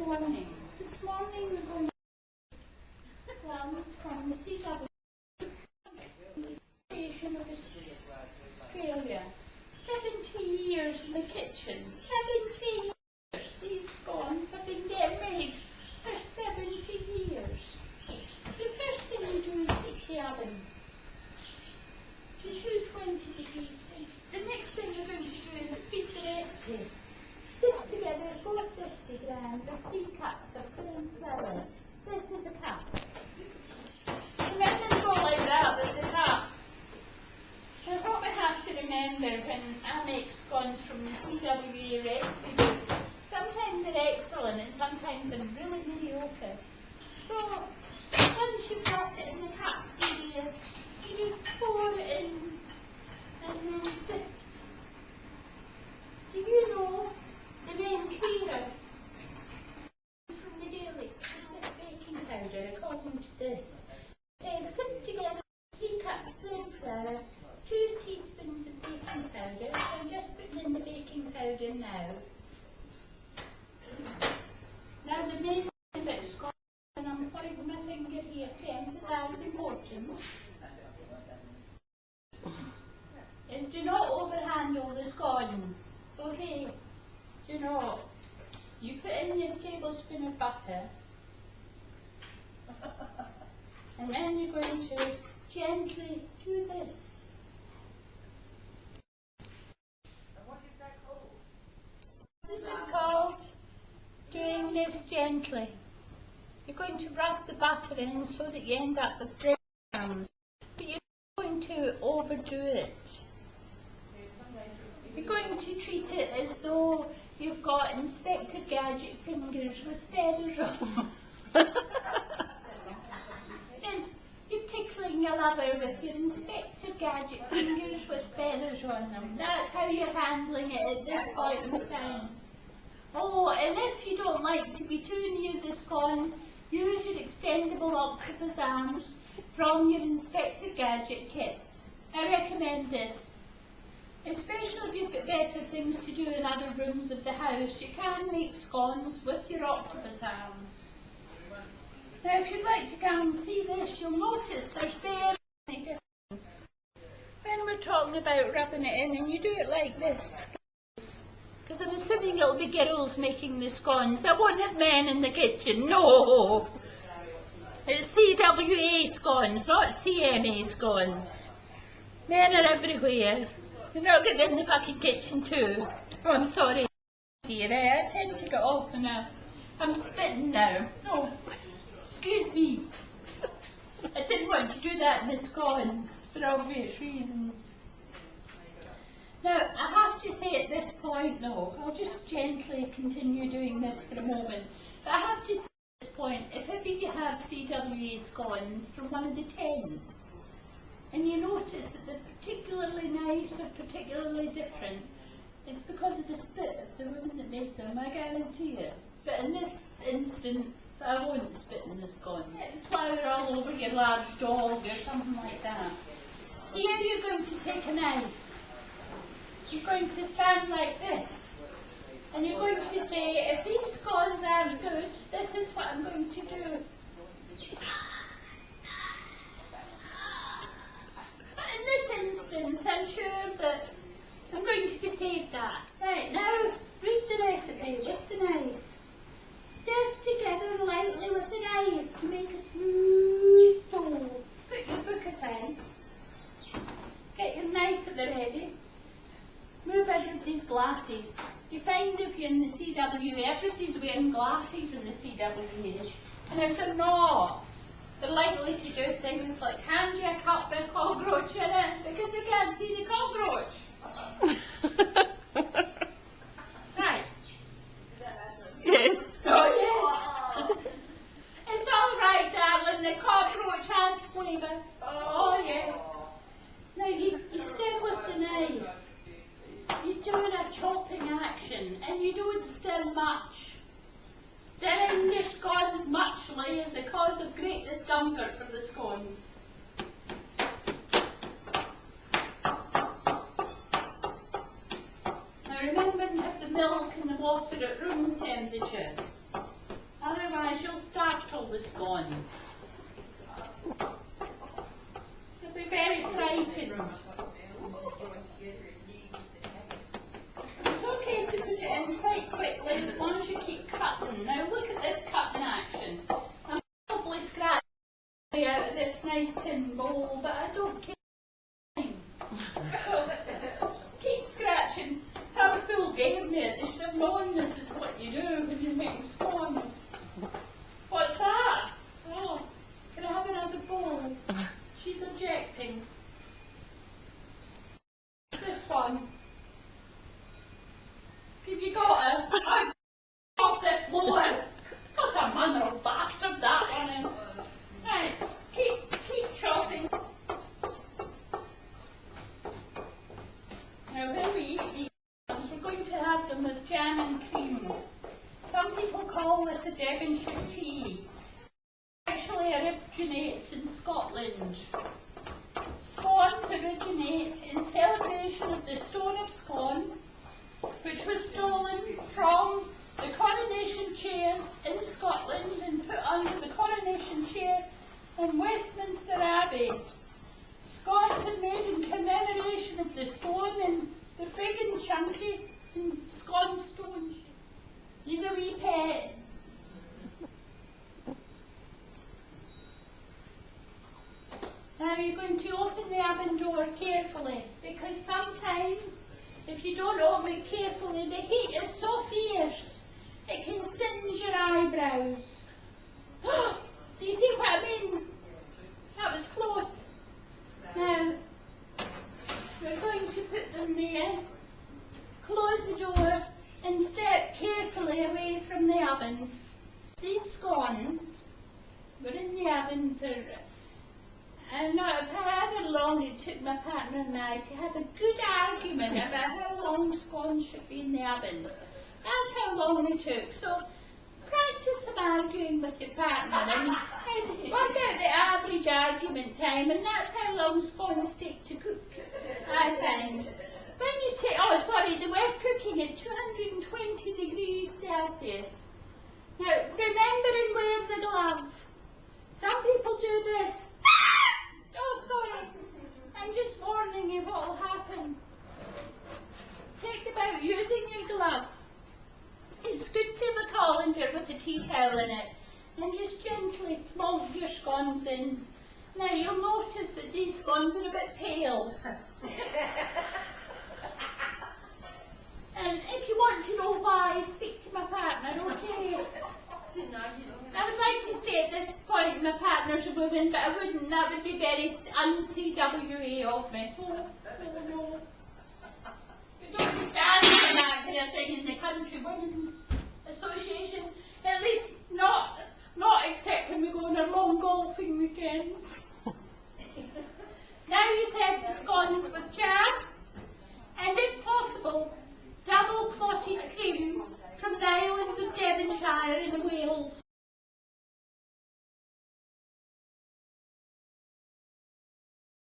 morning. This morning we're going to Scones from the CW Station of Australia. 70 years in the kitchen. 70 years. These scones have been getting made for 70 years. The first thing you do is heat the oven to 220 degrees. The next thing you're going to do is feed the recipe. Stick together 450 grams or 3 cups of plain flour. This is a cup. The measurements go like that with the cup. Now what we have to remember when I make scones from the CWA recipe book, sometimes they're excellent and sometimes they're really mediocre. So once you've got it in the cup, you just pour it in and then sift. Do you know the main clearer from the daily baking powder according to this? It says sift together 3 cups plain flour, 2 teaspoons of baking powder. So I'm just putting in the baking powder now. Now the main thing about scones, and I'm pointing my finger here to emphasise importance, is do not overhandle the scones. Okay, do not. You put in your tablespoon of butter, and then you're going to gently do this. And what is that called? This is called doing this gently. You're going to rub the butter in so that you end up with breadcrumbs, but you're not going to overdo it. You're going to treat it as though you've got Inspector Gadget fingers with feathers on them. And you're tickling your lover with your Inspector Gadget fingers with feathers on them. That's how you're handling it at this point in time. Oh, and if you don't like to be too near the scones, use your extendable octopus arms from your Inspector Gadget kit. I recommend this. Especially if you've got better things to do in other rooms of the house, you can make scones with your octopus arms. Now if you'd like to come and see this, you'll notice there's very many differences. When we're talking about rubbing it in, and you do it like this, because I'm assuming it'll be girls making the scones. I won't have men in the kitchen, no! It's CWA scones, not CMA scones. Men are everywhere. You're not getting in the fucking kitchen too. Oh, I'm sorry, dear. I tend to get off and I'm spitting now. No, excuse me. I didn't want to do that in the scones for obvious reasons. Now, I have to say at this point though, I'll just gently continue doing this for a moment, but I have to say at this point, if ever you have CWA scones from one of the tents, and you notice that they're particularly nice or particularly different, it's because of the spit of the woman that made them, I guarantee it. But in this instance, I won't spit in the scones. Flour all over your large dog or something like that. Here you're going to take a knife. You're going to stand like this. And you're going to say, if these scones aren't good, this is what I'm going to do. In this instance, I'm sure that I'm going to be saved that. Right, now read the recipe with the knife. Stir together lightly with the knife to make a smooth dough. Put your book aside. Get your knife at the ready. Move everybody's glasses. You find if you're in the CWA, everybody's wearing glasses in the CWA. And if they're not, they're likely to do things like hand you a cup with a cockroach in it because they can't see the cockroach. Right. Yes. Oh yes. It's all right, darling. The cockroach has flavour. Oh yes. Now you stir with the knife. You're doing a chopping action and you don't stir much. Stirring your scones muchly is the cause of great discomfort for the scones. Now remember to have the milk and the water at room temperature. all the scones. She'll be very frightened. It's okay to put it in quite quickly as long as you keep cutting. Now look at this cutting action. I'm probably scratching out of this nice tin bowl, but I don't care. So, keep scratching. Some fool gave me it. They should have known this is what you do when you make scones. What's that? Oh, can I have another bowl? She's objecting. This one. Have you got her? I'm off the floor. What a mother of bastard that one is. Right, keep chopping. Now when we eat these ones, we're going to have them with jam and cream. Some people call this a Devonshire tea. It actually originates in Scotland. Scones originate in celebration of the Stone of Scone, which was stolen from the coronation chair in Scotland and put under the coronation chair in Westminster Abbey. Scones are made in commemoration of the stone, and they're big and chunky and scone stone shape. He's a wee pet. Now you're going to open the oven door carefully, because sometimes if you don't open it carefully, the heat is so fierce it can singe your eyebrows. Do you see what I mean? That was close. Now, we're going to put them there, close the door and step carefully away from the oven. These scones were in the oven for, however long it took my partner and I to have a good argument about how long scones should be in the oven. That's how long it took. So practice some arguing with your partner and work out the average argument time, and that's how long scones take to cook, I find. When you take, they were cooking at 220 degrees Celsius. Now, remember and wear the glove. Some people do this. Oh, sorry. I'm just warning you what will happen. Think about using your glove. It's good to have a colander with the tea towel in it, and just gently plonk your scones in. Now you'll notice that these scones are a bit pale. And if you want to know why, speak to my partner, okay? I would like to say at this point my partner's a woman, but I wouldn't. That would be very un-CWA of me. Oh no. We don't stand for that kind of thing in the Country Women's Association.